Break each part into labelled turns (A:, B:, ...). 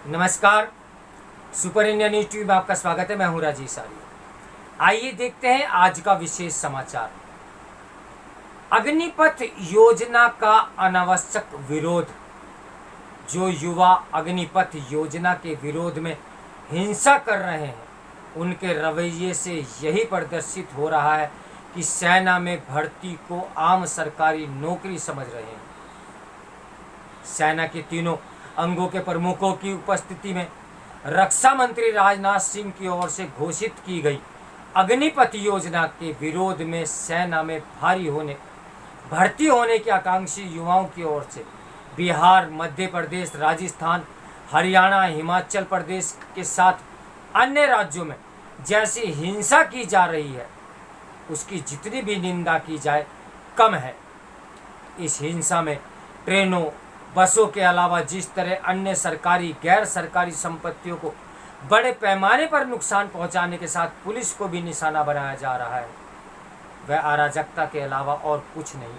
A: नमस्कार। Super India news TV में आपका स्वागत है। मैं हूं राजेश आर्य। आइए देखते हैं आज का विशेष समाचार। अग्निपथ योजना का अनावश्यक विरोध। जो युवा अग्निपथ योजना के विरोध में हिंसा कर रहे हैं, उनके रवैये से यही प्रदर्शित हो रहा है कि सेना में भर्ती को आम सरकारी नौकरी समझ रहे हैं। सेना के तीनों अंगों के प्रमुखों की उपस्थिति में रक्षा मंत्री राजनाथ सिंह की ओर से घोषित की गई अग्निपथ योजना के विरोध में सेना में भर्ती होने के आकांक्षी युवाओं की ओर से बिहार, मध्य प्रदेश, राजस्थान, हरियाणा, हिमाचल प्रदेश के साथ अन्य राज्यों में जैसी हिंसा की जा रही है, उसकी जितनी भी निंदा की जाए कम है। इस हिंसा में ट्रेनों, बसों के अलावा जिस तरह अन्य सरकारी, गैर सरकारी संपत्तियों को बड़े पैमाने पर नुकसान पहुंचाने के साथ पुलिस को भी निशाना बनाया जा रहा है, वह अराजकता के अलावा और कुछ नहीं।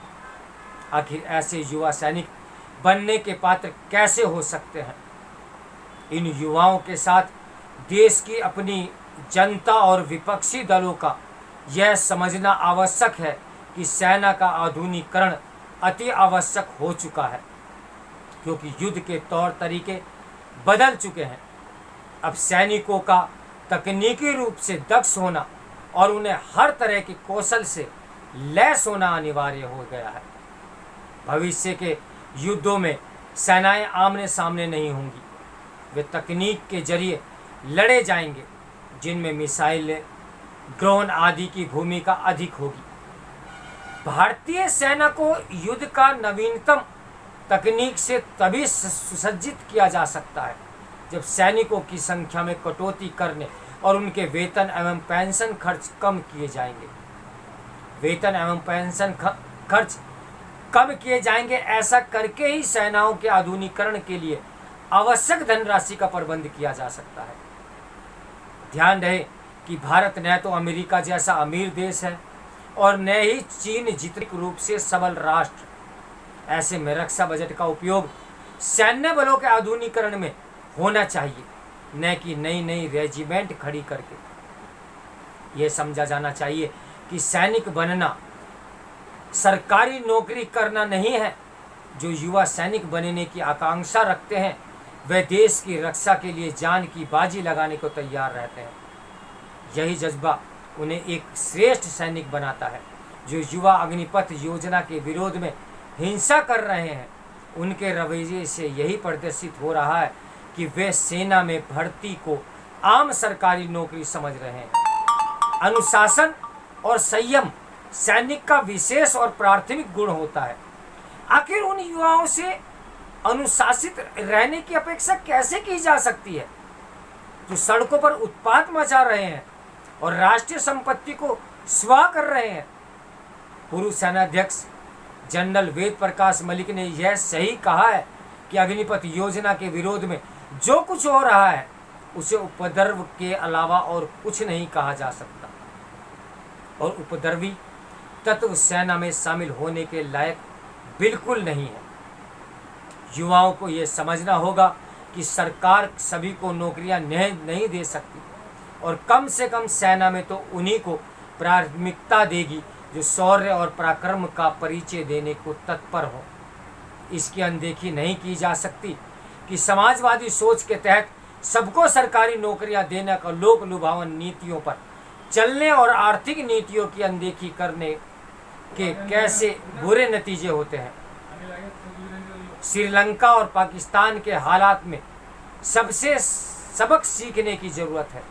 A: आखिर ऐसे युवा सैनिक बनने के पात्र कैसे हो सकते हैं? इन युवाओं के साथ देश की अपनी जनता और विपक्षी दलों का यह समझना आवश्यक है कि सेना का आधुनिकीकरण अति आवश्यक हो चुका है, क्योंकि युद्ध के तौर तरीके बदल चुके हैं। अब सैनिकों का तकनीकी रूप से दक्ष होना और उन्हें हर तरह के कौशल से लैस होना अनिवार्य हो गया है। भविष्य के युद्धों में सेनाएं आमने सामने नहीं होंगी, वे तकनीक के जरिए लड़े जाएंगे, जिनमें मिसाइलें, ड्रोन आदि की भूमिका अधिक होगी। भारतीय सेना को युद्ध का नवीनतम तकनीक से तभी सुसज्जित किया जा सकता है जब सैनिकों की संख्या में कटौती करने और उनके वेतन एवं पेंशन खर्च कम किए जाएंगे। वेतन एवं पेंशन खर्च कम किए जाएंगे। ऐसा करके ही सेनाओं के आधुनिकीकरण के लिए आवश्यक धनराशि का प्रबंध किया जा सकता है। ध्यान रहे कि भारत न तो अमेरिका जैसा अमीर देश है और न ही चीन जितने रूप से सबल राष्ट्र। ऐसे में रक्षा बजट का उपयोग सैन्य बलों के आधुनिकीकरण में होना चाहिए, न कि नई नई रेजिमेंट खड़ी करके। यह समझा जाना चाहिए कि सैनिक बनना सरकारी नौकरी करना नहीं है। जो युवा सैनिक बनने की आकांक्षा रखते हैं, वे देश की रक्षा के लिए जान की बाजी लगाने को तैयार रहते हैं। यही जज्बा उन्हें एक श्रेष्ठ सैनिक बनाता है। जो युवा अग्निपथ योजना के विरोध में हिंसा कर रहे हैं, उनके रवैये से यही प्रदर्शित हो रहा है कि वे सेना में भर्ती को आम सरकारी नौकरी समझ रहे हैं। अनुशासन और संयम सैनिक का विशेष और प्राथमिक गुण होता है। आखिर उन युवाओं से अनुशासित रहने की अपेक्षा कैसे की जा सकती है जो सड़कों पर उत्पात मचा रहे हैं और राष्ट्रीय संपत्ति को स्वाह कर रहे हैं? पूर्व सेनाध्यक्ष जनरल वेद प्रकाश मलिक ने यह सही कहा है कि अग्निपथ योजना के विरोध में जो कुछ हो रहा है, उसे उपद्रव के अलावा और कुछ नहीं कहा जा सकता, और उपद्रवी तत्व सेना में शामिल होने के लायक बिल्कुल नहीं है। युवाओं को यह समझना होगा कि सरकार सभी को नौकरियां नहीं दे सकती, और कम से कम सेना में तो उन्हीं को प्राथमिकता देगी जो शौर्य और पराक्रम का परिचय देने को तत्पर हो। इसकी अनदेखी नहीं की जा सकती कि समाजवादी सोच के तहत सबको सरकारी नौकरियां देने का लोक लुभावन नीतियों पर चलने और आर्थिक नीतियों की अनदेखी करने के कैसे बुरे नतीजे होते हैं। श्रीलंका और पाकिस्तान के हालात में सबसे सबक सीखने की जरूरत है।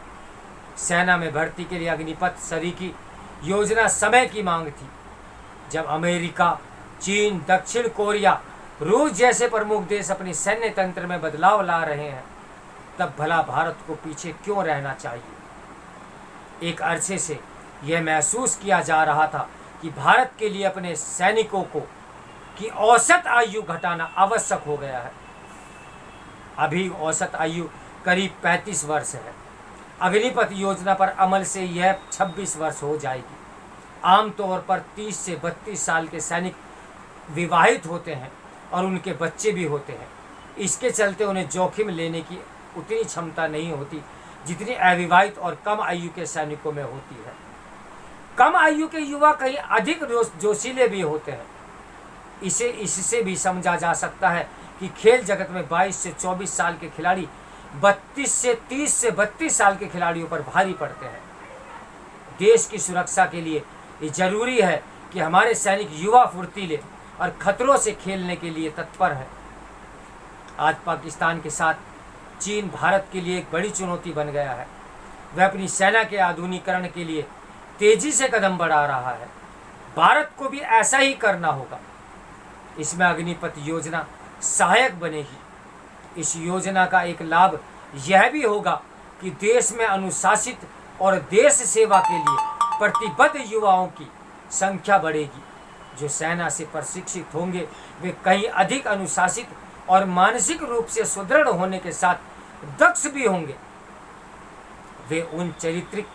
A: सेना में भर्ती के लिए अग्निपथ सरीकी योजना समय की मांग थी। जब अमेरिका, चीन, दक्षिण कोरिया, रूस जैसे प्रमुख देश अपने सैन्य तंत्र में बदलाव ला रहे हैं, तब भला भारत को पीछे क्यों रहना चाहिए? एक अरसे से यह महसूस किया जा रहा था कि भारत के लिए अपने सैनिकों की औसत आयु घटाना आवश्यक हो गया है। अभी औसत आयु करीब 35 वर्ष है। अग्निपथ योजना पर अमल से यह 26 वर्ष हो जाएगी। आमतौर पर 30 से 32 साल के सैनिक विवाहित होते हैं और उनके बच्चे भी होते हैं। इसके चलते उन्हें जोखिम लेने की उतनी क्षमता नहीं होती जितनी अविवाहित और कम आयु के सैनिकों में होती है। कम आयु के युवा कहीं अधिक जोशीले भी होते हैं। इससे भी समझा जा सकता है कि खेल जगत में 22 से 24 साल के खिलाड़ी 30 से 32 साल के खिलाड़ियों पर भारी पड़ते हैं। देश की सुरक्षा के लिए ये जरूरी है कि हमारे सैनिक युवा फुर्तीले और खतरों से खेलने के लिए तत्पर है। आज पाकिस्तान के साथ चीन भारत के लिए एक बड़ी चुनौती बन गया है। वह अपनी सेना के आधुनिकीकरण के लिए तेजी से कदम बढ़ा रहा है। भारत को भी ऐसा ही करना होगा। इसमें अग्निपथ योजना सहायक बनेगी। इस योजना का एक लाभ यह भी होगा कि देश में अनुशासित और देश सेवा के लिए प्रतिबद्ध युवाओं की संख्या बढ़ेगी। जो सेना से प्रशिक्षित होंगे वे कहीं अधिक अनुशासित और मानसिक रूप से सुदृढ़ होने के साथ दक्ष भी होंगे। वे उन चारित्रिक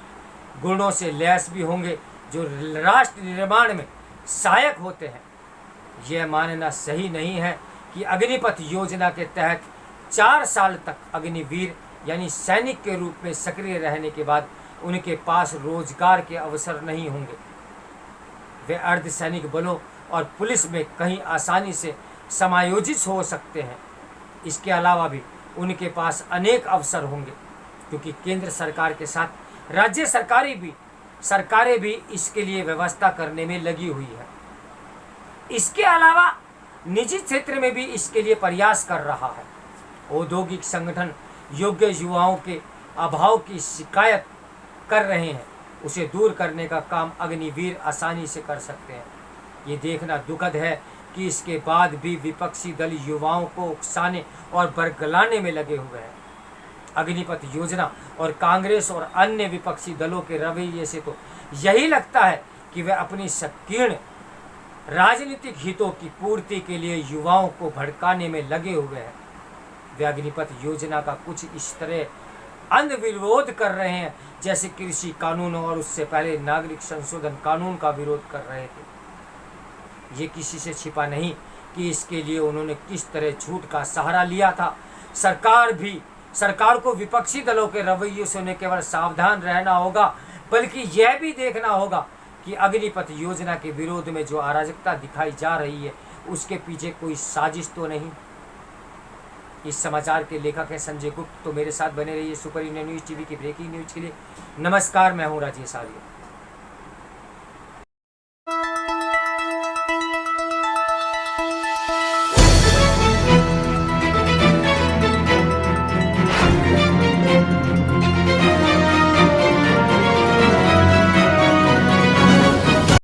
A: गुणों से लैस भी होंगे जो राष्ट्र निर्माण में सहायक होते हैं। यह मानना सही नहीं है कि अग्निपथ योजना के तहत 4 साल तक अग्निवीर यानी सैनिक के रूप में सक्रिय रहने के बाद उनके पास रोजगार के अवसर नहीं होंगे। वे अर्धसैनिक बलों और पुलिस में कहीं आसानी से समायोजित हो सकते हैं। इसके अलावा भी उनके पास अनेक अवसर होंगे, क्योंकि केंद्र सरकार के साथ राज्य सरकारें भी इसके लिए व्यवस्था करने में लगी हुई है। इसके अलावा निजी क्षेत्र में भी इसके लिए प्रयास कर रहा है। औद्योगिक संगठन योग्य युवाओं के अभाव की शिकायत कर रहे हैं। उसे दूर करने का काम अग्निवीर आसानी से कर सकते हैं। ये देखना दुखद है कि इसके बाद भी विपक्षी दल युवाओं को उकसाने और बरगलाने में लगे हुए हैं। अग्निपथ योजना और कांग्रेस और अन्य विपक्षी दलों के रवैये से तो यही लगता है कि वे अपनी संकीर्ण राजनीतिक हितों की पूर्ति के लिए युवाओं को भड़काने में लगे हुए हैं। वे अग्निपथ योजना का कुछ इस तरह अंध विरोध कर रहे हैं जैसे कृषि कानूनों और उससे पहले नागरिक संशोधन कानून का विरोध कर रहे थे। ये किसी से छिपा नहीं कि इसके लिए उन्होंने किस तरह झूठ का सहारा लिया था। सरकार को विपक्षी दलों के रवैये से उन्हें केवल सावधान रहना होगा, बल्कि यह भी देखना होगा कि अग्निपथ योजना के विरोध में जो अराजकता दिखाई जा रही है उसके पीछे कोई साजिश तो नहीं। इस समाचार के लेखक हैं संजय गुप्त। तो मेरे साथ बने रहिए सुपर इंडिया न्यूज़ टीवी की ब्रेकिंग न्यूज़ के लिए। नमस्कार, मैं हूँ राजेश आर्य।